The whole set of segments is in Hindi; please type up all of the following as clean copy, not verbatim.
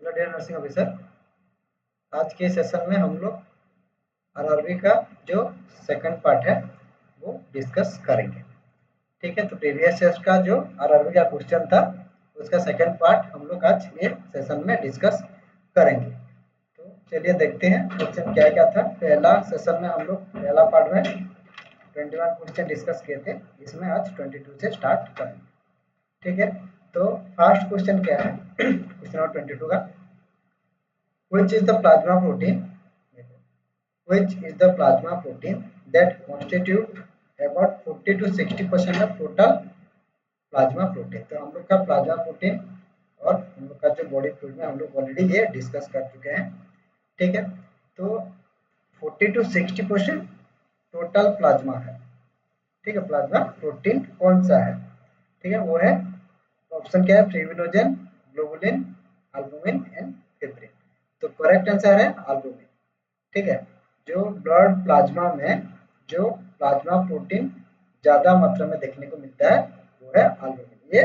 हेलो डियर नर्सिंग ऑफिसर, आज के सेशन में हम लोग आरआरबी का जो सेकंड पार्ट है वो डिस्कस करेंगे। ठीक है, तो प्रीवियस टेस्ट का जो आरआरबी का क्वेश्चन था उसका सेकंड पार्ट हम लोग आज ये सेशन में डिस्कस करेंगे। तो चलिए देखते हैं क्वेश्चन क्या क्या था। पहला सेशन में हम लोग पहला पार्ट में 21 क्वेश्चन डिस्कस किए थे, इसमें आज 22 से स्टार्ट करेंगे। ठीक है, तो फर्स्ट क्वेश्चन क्या है क्वेश्चन नंबर 22 का, which is the plasma protein that constitute about 40 to 60% of total plasma protein. तो हम लोग का प्लाज्मा प्रोटीन और हम लोग का जो बॉडी फ्लूइड में हम लोग ऑलरेडी ये डिस्कस कर चुके हैं। ठीक है, तो 40 to 60% टोटल प्लाज्मा है। ठीक है, प्लाज्मा प्रोटीन कौन सा है? ठीक है, वो है ऑप्शन क्या है, fibrinogen, globulin, albumin and fibrin. तो करेक्ट आंसर है एल्बुमिन। ठीक है, जो ब्लड प्लाज्मा में जो प्लाज्मा प्रोटीन ज्यादा मात्रा में देखने को मिलता है वो है एल्बुमिन। ये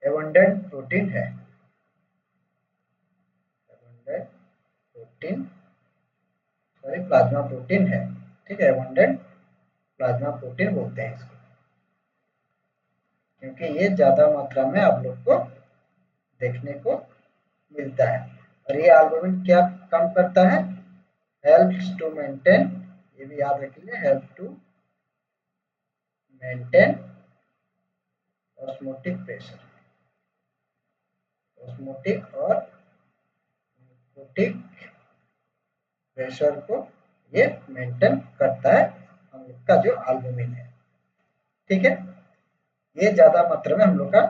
एबंडेंट प्रोटीन है, abundant protein, sorry plasma protein है। ठीक है, एबंडेंट प्लाज्मा प्रोटीन बोलते हैं इसको, क्योंकि ये ज्यादा मात्रा में आप लोग को देखने को मिलता है। और ये एल्बुमिन क्या काम करता है? हेल्प्स टू मेंटेन, ये भी याद रखिए, help to maintain osmotic pressure, osmotic और ऑस्मोटिक प्रेशर को ये मेंटेन करता है हम लोग का जो एल्बुमिन है। ठीक है, ये ज्यादा मात्रा में हम लोग का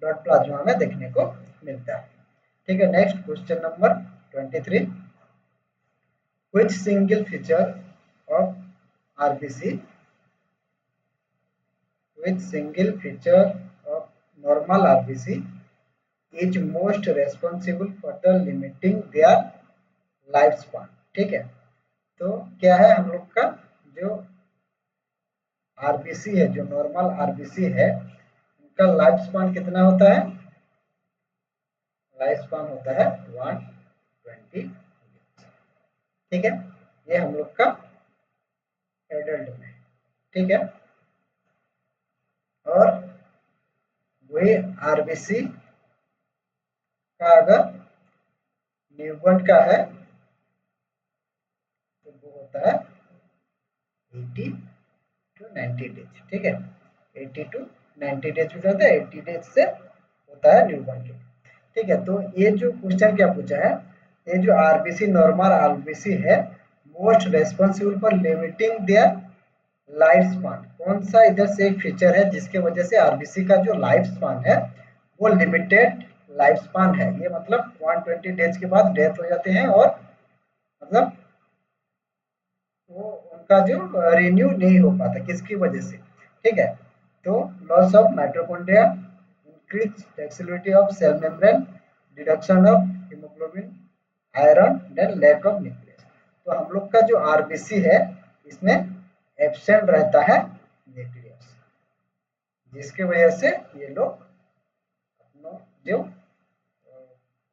ब्लड प्लाज्मा में देखने को मिलता है। ठीक है, next question number 23, which single feature of RBC, which single feature of normal RBC is most responsible for the limiting their life span? ठीक है, तो क्या है हम लोग का जो आरबीसी है, जो नॉर्मल आरबीसी है, उनका लाइफ स्पान कितना होता है? लाइफ स्पान होता है 120। ठीक है, ये हम लोग का एडल्ट में। ठीक है, और वही आरबीसी का अगर न्यूबॉर्न का है तो वो होता है 80 to 90 डेज। ठीक है, 80 to 90 डेज में होता है, 80 डेज से होता है न्यूबॉर्न के। ठीक है, तो ये जो क्वेश्चन क्या पूछा है, ये जो आरबीसी नॉर्मल आरबीसी है, most responsible for limiting their life span, कौन सा इधर से एक फीचर है जिसके वजह से आरबीसी का जो लाइफ स्पान है वो लिमिटेड लाइफ स्पान है। ये मतलब 120 डेज के बाद डेथ हो जाते हैं और मतलब वो उनका जो रिन्यू नहीं हो पाता, किसकी वजह से? ठीक है, तो loss of mitochondria, increase flexibility of cell membrane, reduction of haemoglobin, iron, then lack of nucleus. तो हम लोग का जो आरबीसी है इसमें एब्सेंट रहता है न्यूक्लियस, जिसके वजह से ये लोग अपना जो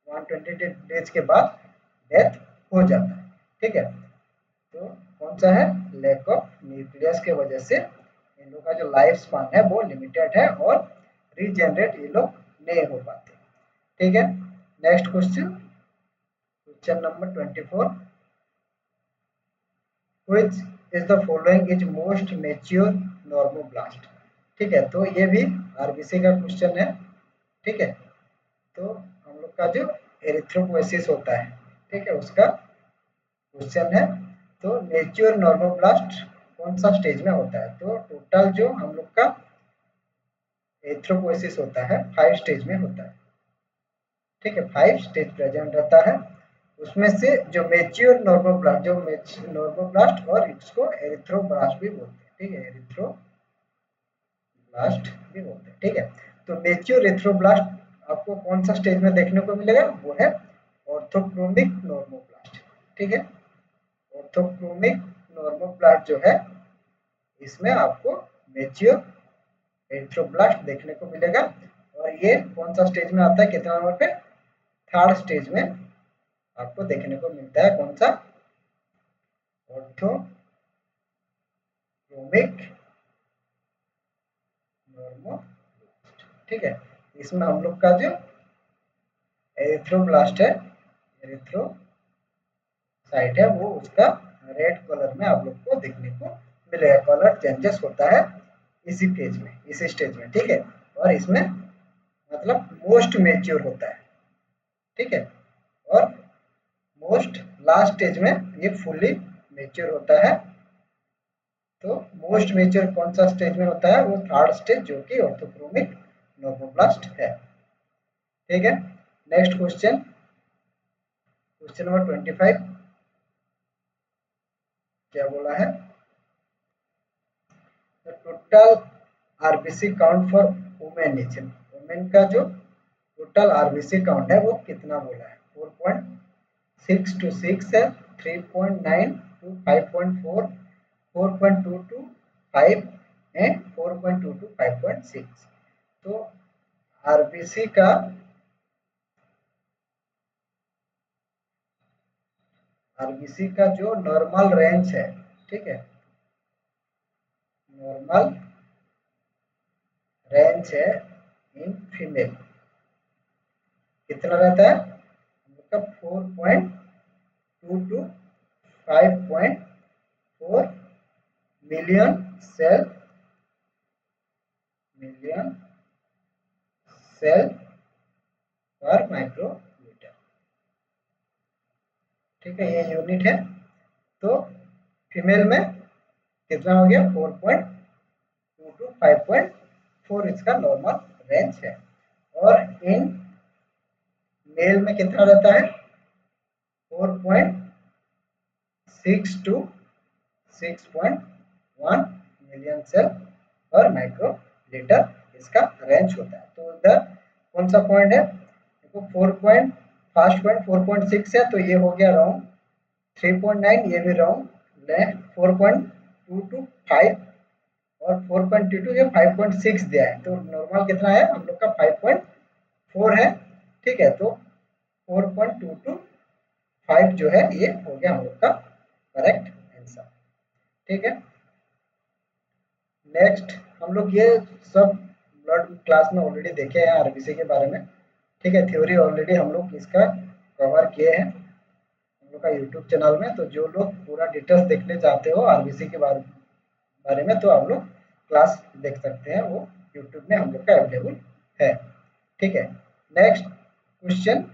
120 डेज के बाद डेथ हो जाता है। ठीक है, तो कौन सा है? लैक ऑफ न्यूक्लियस के वजह से इन लोग का जो लाइफ स्पान है वो लिमिटेड है और रीजनरेट ये लोग नहीं हो पाते। ठीक है, next question, question number 24, which is the following is most mature normoblast? ठीक है, तो ये भी आरबीसी का क्वेश्चन है। ठीक है, तो हम लोग का जो एरिथ्रोपोएसिस होता है, ठीक है, उसका क्वेश्चन है। तो मेच्योर नॉर्मोब्लास्ट कौन सा स्टेज में होता है? तो टोटल जो हम लोग का एरिथ्रोपोएसिस होता है 5 स्टेज में होता है। ठीक है, 5 स्टेज प्रेजेंट रहता है, उसमें से जो मेच्योर नॉर्मोब्लास्ट, जो नॉर्मोब्लास्ट और इसको एरिथ्रोब्लास्ट भी बोलते हैं। ठीक है, एरिथ्रोब्लास्ट भी बोलते हैं। ठीक है, तो मेच्योर एरिथ्रोब्लास्ट आपको कौन सा स्टेज में देखने को मिलेगा? वो है ऑर्थोक्रोमिक नॉर्मोब्लास्ट। ठीक है, ऑर्थोक्रोमिक नॉर्मोब्लास्ट जो है इसमें आपको मेच्योर एरिथ्रोब्लास्ट देखने को मिलेगा और ये कौन सा स्टेज में आता है, कितना नंबर पे, थर्ड स्टेज में आपको देखने को मिलता है। कौन सा, ऑर्थोक्रोमिक नॉर्मोब्लास्ट। ठीक है, इसमें हम लोग का जो एरिथ्रोब्लास्ट है, एरिथ्रोसाइट है, वो उसका रेड कलर में आप लोग को देखने को मिलेगा। कलर चेंजेस होता है इसी फेज में, इसी स्टेज में। ठीक है, और इसमें मतलब मोस्ट मेच्योर होता है। ठीक है, और मोस्ट लास्ट स्टेज में ये फुल्ली मेच्योर होता है। तो मोस्ट मेच्योर कौन सा स्टेज में होता है, वो थर्ड स्टेज, जो कि ऑर्थोक्रोमिक नॉर्मोब्लास्ट है। ठीक है, नेक्स्ट क्वेश्चन, क्वेश्चन नंबर 25 क्या बोला है, total RBC count for women is, women का जो टोटल आरबीसी काउंट है वो कितना बोला है, 4.6 टू 6 है, 3.9 टू 5.4, 4.2 टू 5 एंड 4.2 टू 5.6। तो आरबीसी का जो नॉर्मल रेंज है, ठीक है, नॉर्मल रेंज है इन फीमेल कितना रहता है, मतलब 4.2 टू 5.4 मिलियन मिलियन सेल पर माइक्रोमीटर। ठीक है, ये यूनिट है। तो फीमेल में कितना हो गया, 4.2 टू 5.4 इसका नॉर्मल रेंज है। और इन मेल में कितना रहता है, 4.6 टू 6.1 मिलियन सेल पर माइक्रोलीटर इसका रेंज होता है। तो इधर कौन सा पॉइंट है, देखो 4 पॉइंट, फर्स्ट पॉइंट 4.6 है, तो ये हो गया राउंड, 3.9 ये भी राउंड, 4.2 टू 5 और 4.22 ये 5.6 दिया है। तो नॉर्मल कितना है हम लोग का, 5.4 है। ठीक है, तो 4.2 टू 5 जो है ये हो गया हम लोग का करेक्ट आंसर। ठीक है, नेक्स्ट हम लोग ये सब ब्लड क्लास में ऑलरेडी देखे हैं आरबीसी के बारे में। ठीक है, थ्योरी ऑलरेडी हम लोग इसका कवर किए हैं हम लोग का यूट्यूब चैनल में। तो जो लोग पूरा डिटेल्स देखने चाहते हो आरबीसी के बारे में, तो आप लोग क्लास देख सकते हैं, वो यूट्यूब में हम लोग का अवेलेबल है। ठीक है, next question,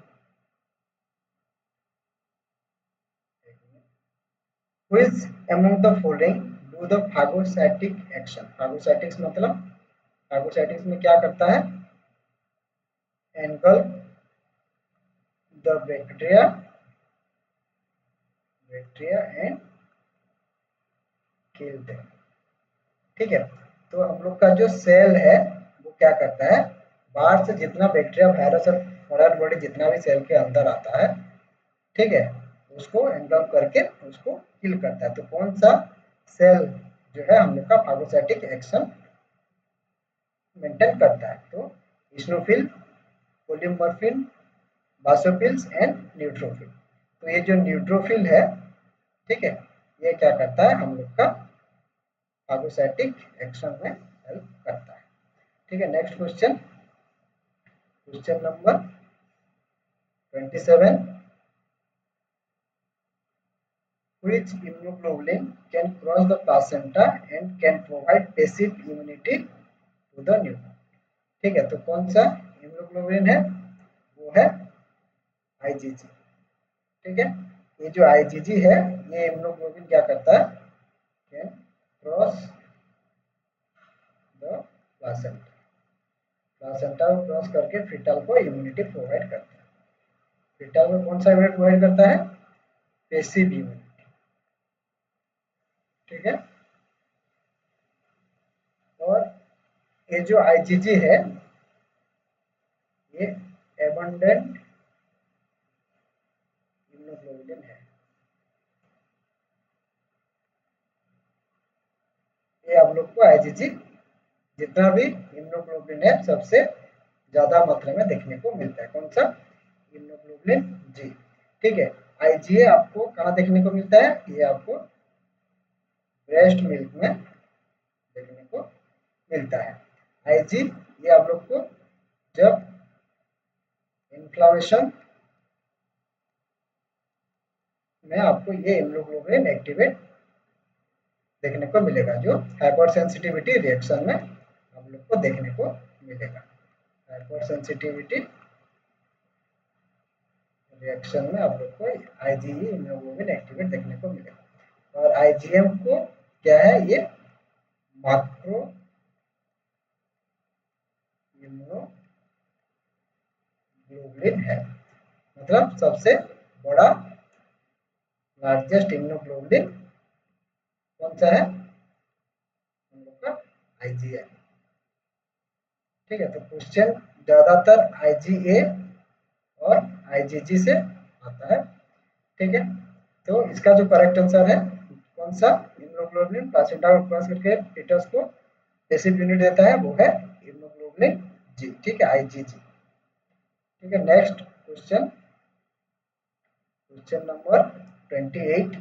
which among the following do the phagocytic action, phagocytics मतलब phagocytics में क्या करता है, engulf the bacteria and kill them। ठीक है, तो हम लोग का जो सेल है वो क्या करता है, बाहर से जितना बैक्टीरिया, वायरस और फॉरेन बॉडी जितना भी सेल के अंदर आता है, ठीक है, उसको एंगल्फ करके उसको किल करता है। तो कौन सा सेल जो है हम लोग का फागोसाइटिक एक्शन मेंटेन करता है, तो इस्नोफिल, पोलीमॉर्फिन, बासोफिल्स एंड न्यूट्रोफिल। तो ये जो न्यूट्रोफिल है, ठीक है, ये क्या करता है, हम लोग का फागोसाइटिक एक्शन में हेल्प करता है। ठीक है, next question, question number 27, which immunoglobulin can cross the placenta and can provide passive immunity to the newborn। ठीक है, तो कौन सा इम्यूनोग्लोबुलिन है, वो है आईजीजी। ठीक है, ये जो आईजीजी है, ये इम्यूनोग्लोबुलिन क्या करता है, can cross the placenta, placenta को क्रॉस करके फीटल को इम्यूनिटी प्रोवाइड करता है। फीटल में कौन सा इम्यूनिटी प्रोवाइड करता है, पेसिव इम्यूनिटी। ठीक है, और ये जो आईजीजी है, ये एबंडेंट इम्यूनोग्लोबुलिन है। ये आप लोग को आईजीजी जितना भी इम्यूनोग्लोबुलिन है सबसे ज्यादा मात्रा में देखने को मिलता है। कौन सा? Immunoglobulin G. ठीक है। आईजीए आपको कहाँ देखने को मिलता है? ये आपको ब्रेस्ट मिल्क में देखने को मिलता है। आईजी ये आप लोग को जब इन्फ्लामेशन में आपको ये इम्यूनोग्लोबुलिन एक्टिवेट देखने को मिलेगा, जो हाइपर सेंसिटिविटी रिएक्शन में आप लोग को देखने को मिलेगा। हाइपर सेंसिटिविटी रिएक्शन में आप लोग को आईजीई इम्यूनोग्लोबुलिन एक्टिवेट देखने को मिलेगा। और आईजीएम को क्या है? ये माइक्रो इम्यूनोग्लोबुलिन है, मतलब सबसे बड़ा लार्जेस्ट इम्यूनोग्लोबुलिन कौन सा है? हम लोग का आईजीए। ठीक है। तो क्वेश्चन ज्यादातर आईजीए और आईजीजी से आता है। ठीक है। तो इसका जो करेक्ट आंसर है कौन सा? इम्यूनोग्लोबुलिन प्लासेंटा को क्रॉस करके फीटस को बेसिक यूनिट देता है, वो है इम्यूनोग्लोबुलिन जी। ठीक है, आईजीजी। ठीक है। Next question, question number 28।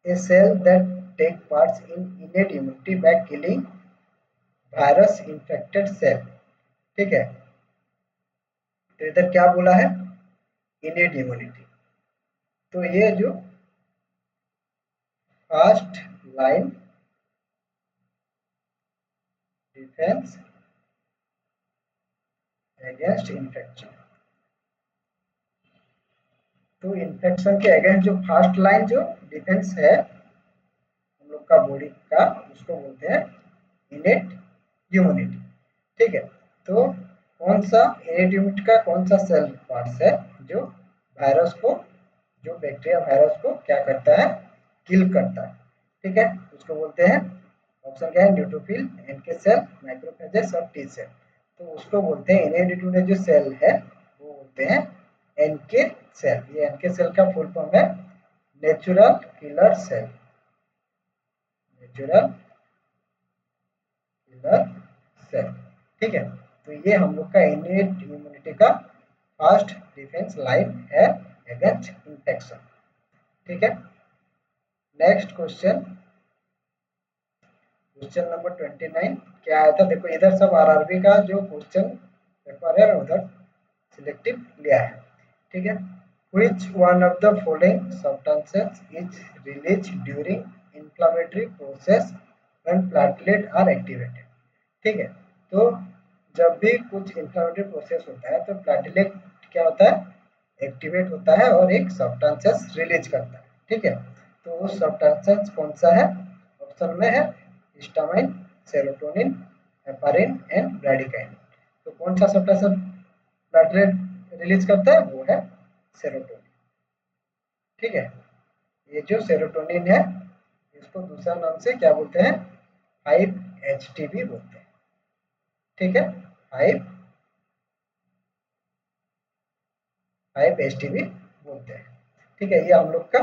A cell that take parts in innate immunity by killing virus infected cell। ठीक है। तो इधर क्या बोला है? Innate immunity. तो ये जो first line defence against infection, तो इन्फेक्शन के अगेंस्ट जो फर्स्ट लाइन जो डिफेंस है हम लोग का बॉडी का, उसको बोलते हैं इनेट इम्यूनिटी। ठीक है। तो कौन सा इनेट इम्यूनिटी का कौन सा सेल पार्ट्स है जो वायरस को, जो बैक्टीरिया वायरस को क्या करता है? किल करता है। ठीक है। उसको बोलते हैं, ऑप्शन क्या है? न्यूट्रोफिल, एनके सेल, माइक्रोफेजेस और टी सेल। तो उसको बोलते हैं इनेट इम्यूनिटी जो सेल है वो बोलते हैं एनके सेल। ये एनके सेल का फुल फॉर्म है natural killer cell. Natural killer cell. ठीक है। तो ये हम लोग का इनेट इम्यूनिटी का फर्स्ट डिफेंस लाइन है अगेंस्ट इन्फेक्शन। ठीक है। नेक्स्ट क्वेश्चन, क्वेश्चन नंबर 29 क्या आया था? देखो इधर सब आरआरबी का जो क्वेश्चन पेपर है उधर सिलेक्टिव लिया है। ठीक है। which one of the following substances is released during inflammatory process when platelet are activated। ठीक है। तो जब भी कुछ इंफ्लेमेटरी प्रोसेस होता है तो प्लेटलेट क्या होता है? एक्टिवेट होता है और एक सब्सटेंसेस रिलीज करता है। ठीक है। तो वो सब्सटेंसेस कौन सा है? ऑप्शन में है हिस्टामाइन, सेरोटोनिन, हेपारिन एंड ब्रैडिकाइन। तो कौन सा सब्सटेंस प्लेटलेट रिलीज करता है? वो है सेरोटोनिन। ठीक है। ये जो सेरोटोनिन है इसको दूसरा नाम से क्या बोलते हैं? 5-HTB बोलते हैं। ठीक है। 5-HTB बोलते हैं। ठीक है। ये हम लोग का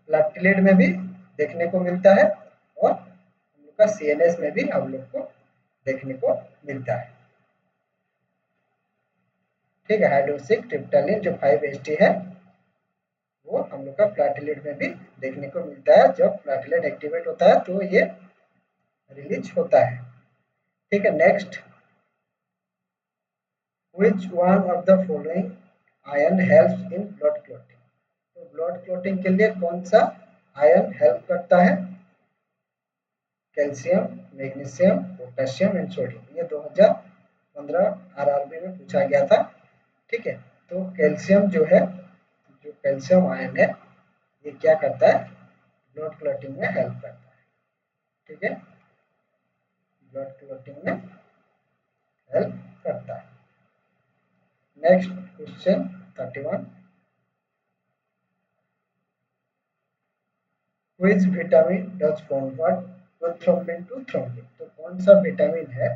प्लेटलेट में भी देखने को मिलता है और हम लोग का सीएनएस में भी हम लोग को देखने को मिलता है। ठीक है। हाइड्रोक्सी ट्रिप्टालिन जो 5-HT है वो हम लोग का प्लेटलेट में भी देखने को मिलता है। जब प्लेटलेट एक्टिवेट होता है तो ये रिलीज होता है। ठीक है। Next, which one of the following iron helps in blood clotting। तो ब्लड क्लॉटिंग के लिए कौन सा आयन हेल्प करता है? Calcium, magnesium, potassium and sodium. ये 2015 आरआरबी में पूछा गया था। ठीक है। तो कैल्शियम जो है, जो कैल्शियम आयन है ये क्या करता है? ब्लड क्लॉटिंग में हेल्प करता है। ठीक है। ब्लड क्लॉटिंग में हेल्प करता है। Next question 31, which vitamin does convert prothrombin to thrombin। तो कौन सा विटामिन है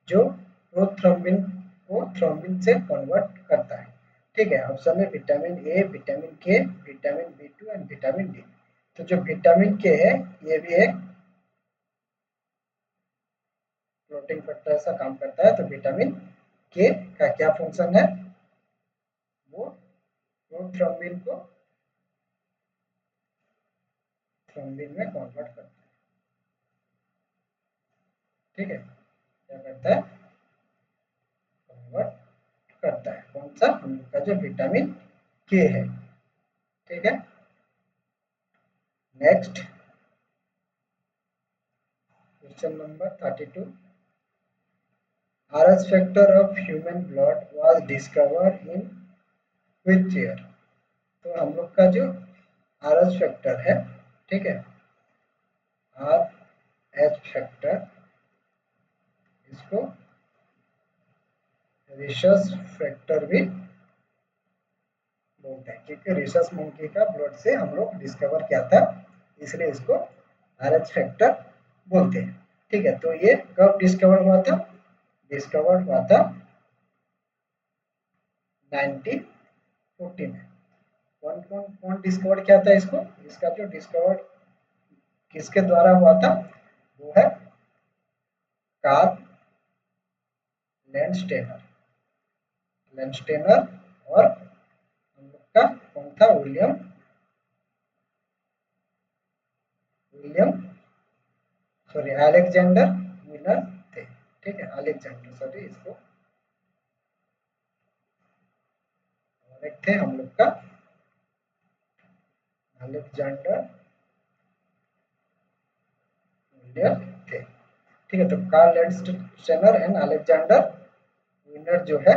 जो प्रोथ्रोम्बिन को थ्रोम्बिन से कन्वर्ट करता है? ठीक है। ऑप्शन में विटामिन ए, विटामिन के, विटामिन बी2 एंड विटामिन डी। तो जो विटामिन के है ये भी एक क्लोटिंग फैक्टर ऐसा काम करता है। तो विटामिन के का क्या फंक्शन है, वो प्रोथ्रोम्बिन को थ्रोम्बिन में कन्वर्ट करता है। ठीक है, क्या करता है, कन्वर्ट करता है। कौन सा, हम लोग का जो विटामिन के है। ठीक है, next question number 32। RH factor of human blood was discovered in which year? तो हम लोग का जो RH फैक्टर है, ठीक है, RH फैक्टर, इसको रिसस फैक्टर भी बोलते हैं, क्योंकि रिसस मंकी का ब्लड से हम लोग डिस्कवर किया था, इसलिए इसको RH फैक्टर बोलते हैं। ठीक है, तो ये कब डिस्कवर हुआ था, डिस्कवर हुआ था 1914 में। कौन कौन कौन डिस्कवर किया था इसको, इसका जो डिस्कवर किसके द्वारा हुआ था, वो है कार्ल लैंडस्टेनर। लैंडस्टेनर और हम लोग का कौन था, William William sorry Alexander wheeler थे। ठीक है, अलेक्जेंडर सॉरी, इसको और एक थे हम लोग का अलेक्जेंडर व्हीलर थे। ठीक है, तो Karl Landsteiner and Alexander Wheeler जो है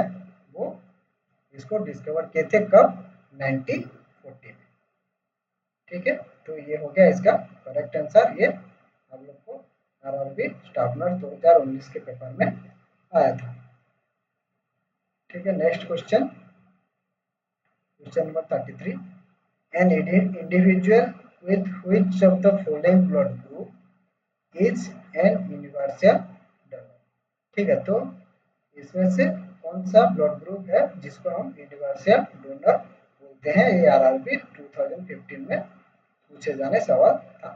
वो इसको डिस्कवर किए थे कब, 1940 में। ठीक है, तो ये हो गया इसका करेक्ट आंसर। ये हम लोग को आरआरबी स्टाफ नर्स 2019 के पेपर में आया था। ठीक है, next question, question number 33। An individual with which of the following blood group is an universal donor? ठीक है, तो इसमें से कौन सा ब्लड ग्रुप है जिसको हम यूनिवर्सल डोनर बोलते हैं, ये आरआरबी 2015 में पूछे जाने सवाल था।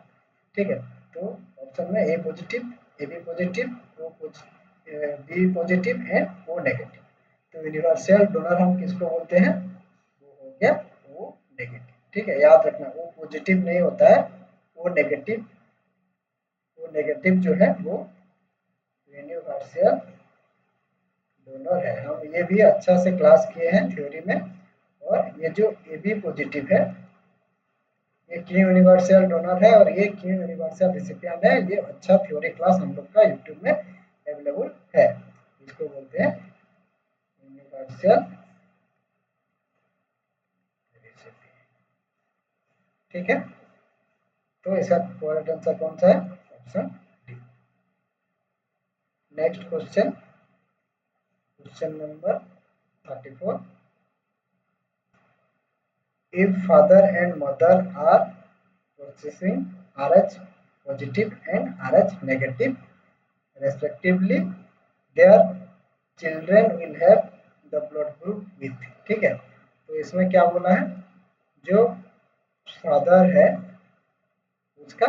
ठीक है, तो ऑप्शन में A positive, A B positive, O B positive and O negative. तो यूनिवर्सल डोनर हम किसको बोलते हैं, वो हो गया ओ नेगेटिव। ठीक है, याद रखना ओ पॉजिटिव नहीं होता है, ओ नेगेटिव, ओ नेगेटिव जो है वो यूनिवर्सल डोनर है। हम ये भी अच्छा से क्लास किए हैं थ्योरी में। और ये जो ए बी पॉजिटिव है, ये क्यों यूनिवर्सल डोनर है और ये क्यों यूनिवर्सल रिसिपिएंट है, ये अच्छा थ्योरी क्लास हम लोग का यूट्यूब में अवेलेबल है। इसको बोलते हैं यूनिवर्सल रिसिपिएंट। ठीक है, तो इसका करेक्ट आंसर कौन सा है, option D. Next question, question number 34। If father and mother are possessing RH positive and RH negative respectively, their children will have the blood group with। ठीक है, तो इसमें क्या बोला है, जो फादर है उसका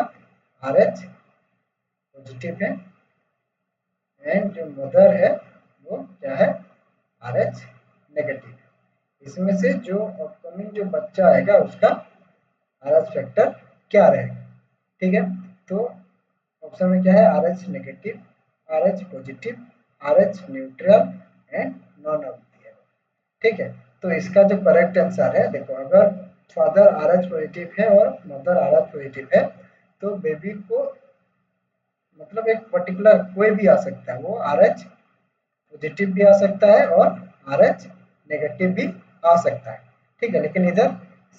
RH पॉजिटिव है एंड जो मदर है वो क्या है, RH नेगेटिव है। इसमें से जो अपकमिंग जो बच्चा आएगा उसका RH फैक्टर क्या रहेगा। ठीक है, तो ऑप्शन में क्या है, RH negative, RH positive, RH neutral and none of the. ठीक है, तो इसका जो करेक्ट आंसर है, देखो अगर फादर RH पॉजिटिव है और मदर RH पॉजिटिव है, तो बेबी को मतलब एक पर्टिकुलर कोई भी आ सकता है, वो RH पॉजिटिव भी आ सकता है और RH नेगेटिव भी आ सकता है। ठीक है, लेकिन इधर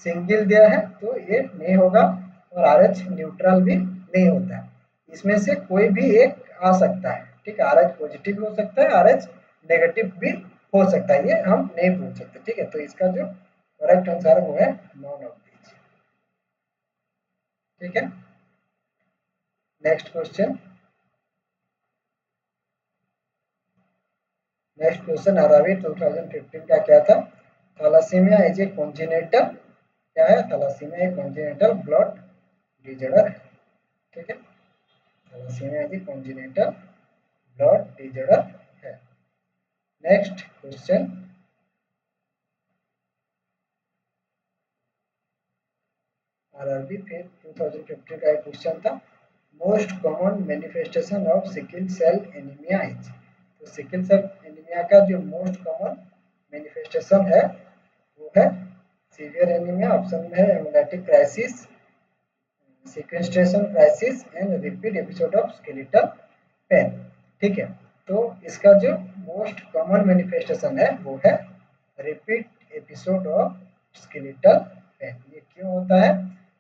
सिंगल दिया है तो ये नहीं होगा और RH न्यूट्रल भी नहीं होता है। इसमें से कोई भी एक आ सकता है। ठीक है, RH पॉजिटिव भी हो सकता है, RH नेगेटिव भी हो सकता है, ये हम नहीं पूछ सकते। ठीक है, तो इसका जो करेक्ट आंसर है वो है नॉन ऑफ दीज। ठीक है, next question, next question RRB 2015 का क्या था, थैलासीमिया इज ए कॉन्जेनिटल, क्या है, थैलासीमिया एक कॉन्जेनिटल ब्लड डिजॉर्डर है। ठीक है, thalassaemia is a congenital blood disorder है। नेक्स्ट क्वेश्चन, आरआरबी फिर 2015 का एक क्वेश्चन था, most common manifestation of sickle cell anaemia is. तो सिकल सेल एनीमिया का जो मोस्ट कॉमन मैनिफेस्टेशन है वो है सीवियर एनीमिया, ऑप्शन में है haemolytic crisis, sequestration crisis and repeat episode of skeletal pain. ठीक है, तो इसका जो मोस्ट कॉमन मैनिफेस्टेशन है वो है repeat episode of skeletal pain. ये क्यों होता है?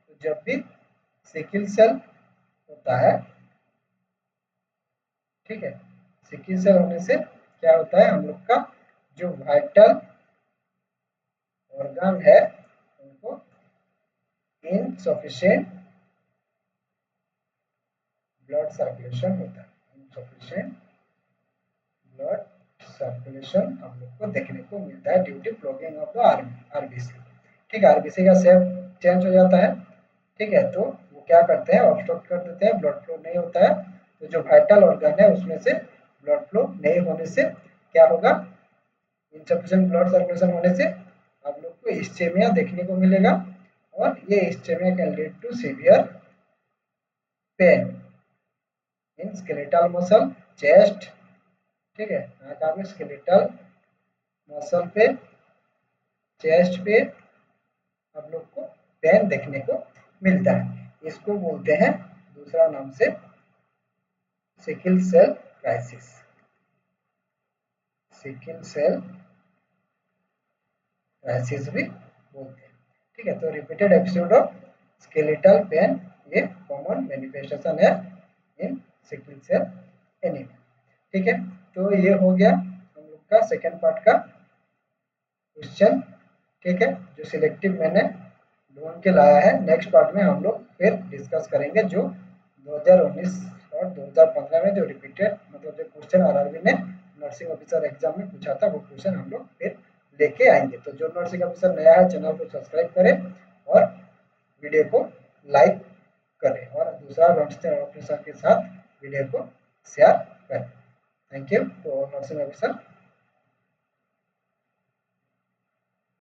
तो जब भी सिकल सेल होता है, ठीक है, सिकल सेल होने से क्या होता है, हम लोग का जो वाइटल ऑर्गन है उनको इनसफिशिएंट ब्लड सर्कुलेशन होता है, इनसफिशिएंट ब्लड सर्कुलेशन हम लोग को देखने को मिलता है due to clogging of the RBC. ठीक है, आरबीसी का शेप चेंज हो जाता है। ठीक है, तो वो क्या करते हैं, ऑब्स्ट्रक्ट कर देते हैं, ब्लड फ्लो नहीं होता है। तो जो वाइटल ऑर्गन है उसमें से ब्लड फ्लो नहीं होने से क्या होगा, इनसफिशिएंट ब्लड सर्कुलेशन होने से आप लोग को इस्चेमिया देखने को मिलेगा, और ये ischaemia can lead to severe pain in skeletal muscle, chest. ठीक है, यहाँ का भी स्केलेटल मसल पे, चेस्ट पे आप लोग को पेन देखने को मिलता है। इसको बोलते हैं दूसरा नाम से sickle cell crisis, sickle cell crisis भी बोलते हैं। ठीक है, तो repeated episode of skeletal pain ये कॉमन मैनिफेस्टेशन है इन सिकल सेल एनीमिया। ठीक है, तो ये हो गया हम लोग का सेकेंड पार्ट का क्वेश्चन। ठीक है, जो सिलेक्टिव मैंने ढूंढ के लाया है। नेक्स्ट पार्ट में हम लोग फिर डिस्कस करेंगे जो 2019 और 2015 में जो रिपीटेड मतलब जो क्वेश्चन आरआरबी ने नर्सिंग ऑफिसर एग्जाम में पूछा था वो क्वेश्चन हम लोग फिर लेके आएंगे। तो जो नर्सिंग ऑफिसर नया है चैनल को सब्सक्राइब करें और वीडियो को लाइक करें और दूसरा नर्सिंग ऑफिसर के साथ वीडियो को शेयर करें। Thank you to all nursing officer.